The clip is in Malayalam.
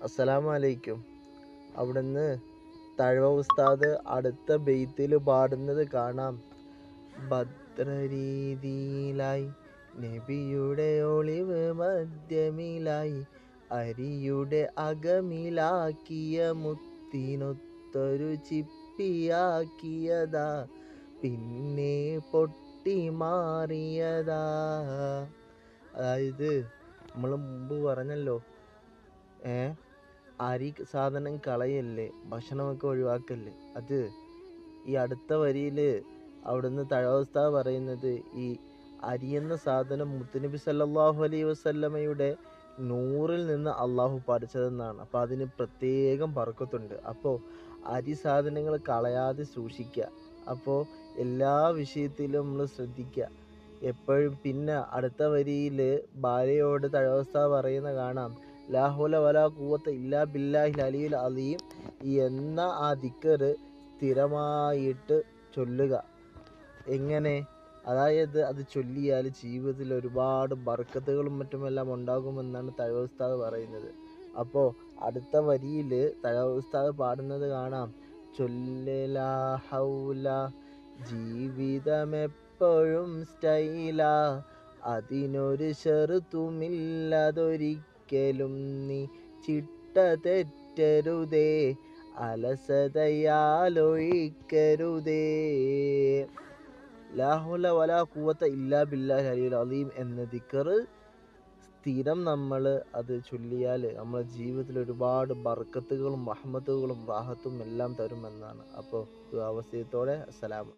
അസ്സലാമു അലൈക്കും. അവിടുന്ന് തഴവ ഉസ്താദ് അടുത്ത ബെയ്ത്തിൽ പാടുന്നത് കാണാം. ഭദ്രരീതിയിലായി നബിയുടെ ഒളിവ് മധ്യമിലായി അരിയുടെ അകമിലാക്കിയ മുത്തിനൊത്തൊരു ചിപ്പിയാക്കിയതാ പിന്നെ പൊട്ടി മാറിയതാ. അതായത് നമ്മൾ മുമ്പ് പറഞ്ഞല്ലോ, അരി സാധനം കളയല്ലേ, ഭക്ഷണമൊക്കെ ഒഴിവാക്കല്ലേ. അത് ഈ അടുത്ത വരിയിൽ അവിടുന്ന് തഴവസ്ഥ പറയുന്നത് ഈ അരി എന്ന സാധനം മുത്തുനബി സല്ലല്ലാഹു അലൈഹി വസല്ലമയുടെ നൂറിൽ നിന്ന് അള്ളാഹു പഠിച്ചതെന്നാണ്. അപ്പോൾ അതിന് പ്രത്യേകം ബർക്കത്തുണ്ട്. അപ്പോൾ അരി സാധനങ്ങൾ കളയാതെ സൂക്ഷിക്കുക. അപ്പോൾ എല്ലാ വിഷയത്തിലും നമ്മൾ ശ്രദ്ധിക്കുക എപ്പോഴും. പിന്നെ അടുത്ത വരിയിൽ ഭാര്യയോട് തഴവസ്ഥ പറയുന്ന കാണാം, ലാ ഹൗല വലാ ഖുവത ഇല്ലാ ബില്ലാഹിൽ അലിയിൽ അലീം എന്ന ആ ദിക്ർ സ്ഥിരമായിട്ട് ചൊല്ലുക. എങ്ങനെ? അതായത് അത് ചൊല്ലിയാൽ ജീവിതത്തിൽ ഒരുപാട് ബർക്കത്തുകളും മറ്റുമെല്ലാം ഉണ്ടാകുമെന്നാണ് തഴവ ഉസ്താദ് പറയുന്നത്. അപ്പോൾ അടുത്ത വരിയിൽ തഴവ ഉസ്താദ് പാടുന്നത് കാണാം, ചൊല്ലലാ ഹൗല ജീവിതമെപ്പോഴും സ്റ്റൈലാ, അതിനൊരു ഷർത്തുമില്ലതൊരിക്കലും നീ ചിട്ട തെറ്റരുതേ, അലസതയാലൊഴിക്കരുതേ. ലാ ഹൗല വലാ ഖുവത ഇല്ലാ ബില്ലാഹിൽ അലിയിൽ അലീം എന്ന ദിക്ർ സ്ഥിരം നമ്മൾ അത് ചൊല്ലിയാൽ നമ്മുടെ ജീവിതത്തിൽ ഒരുപാട് ബർക്കത്തുകളും റഹ്മത്തുകളും റാഹത്തും എല്ലാം തരുമെന്നാണ്. അപ്പോൾ വസിയത്തോടെ അസ്സലാമു